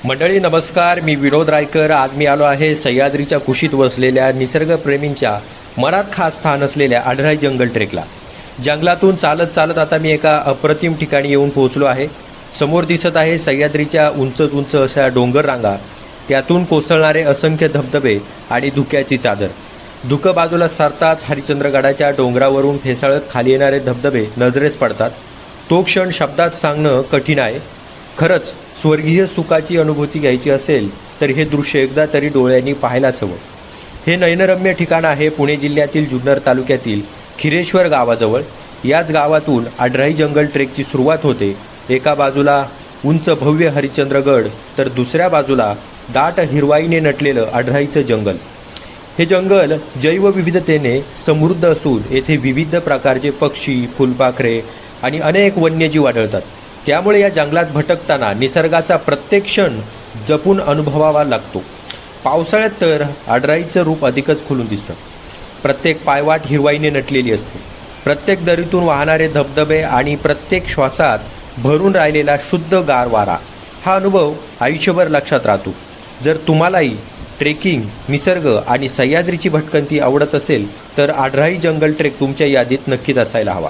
मंडळी नमस्कार, मी विनोद रायकर. आज मी आलो आहे सह्याद्रीच्या कुशीत वसलेल्या निसर्गप्रेमींच्या मनात खास स्थान असलेल्या आढराई जंगल ट्रेकला. जंगलातून चालत चालत आता मी एका अप्रतिम ठिकाणी येऊन पोहोचलो आहे. समोर दिसत आहे सह्याद्रीच्या उंच उंच अशा डोंगर रांगा, त्यातून कोसळणारे असंख्य धबधबे आणि धुक्याची चादर. धुकं बाजूला सरताच हरिश्चंद्रगडाच्या डोंगरावरून फेसाळत खाली येणारे धबधबे नजरेस पडतात. तो क्षण शब्दात सांगणं कठीण आहे. खरंच स्वर्गीय सुखाची अनुभूती घ्यायची असेल तर हे दृश्य एकदा तरी डोळ्यांनी पाहायलाच हवं. हे नयनरम्य ठिकाण आहे पुणे जिल्ह्यातील जुन्नर तालुक्यातील खिरेश्वर गावाजवळ. याच गावातून आढराई जंगल ट्रेकची सुरुवात होते. एका बाजूला उंच भव्य हरिश्चंद्रगड तर दुसऱ्या बाजूला दाट हिरवाईने नटलेलं आढराईचं जंगल. हे जंगल जैवविविधतेने समृद्ध असून येथे विविध प्रकारचे पक्षी, फुलपाखरे आणि अनेक वन्यजीव आढळतात. त्यामुळे या जंगलात भटकताना निसर्गाचा प्रत्येक क्षण जपून अनुभवावा लागतो. पावसाळ्यात तर आढराईचं रूप अधिकच खुलून दिसतं. प्रत्येक पायवाट हिरवाईने नटलेली असते. प्रत्येक दरीतून वाहणारे धबधबे आणि प्रत्येक श्वासात भरून राहिलेला शुद्ध गार वारा, हा अनुभव आयुष्यभर लक्षात राहतो. जर तुम्हालाही ट्रेकिंग, निसर्ग आणि सह्याद्रीची भटकंती आवडत असेल तर आढराई जंगल ट्रेक तुमच्या यादीत नक्कीच असायला हवा.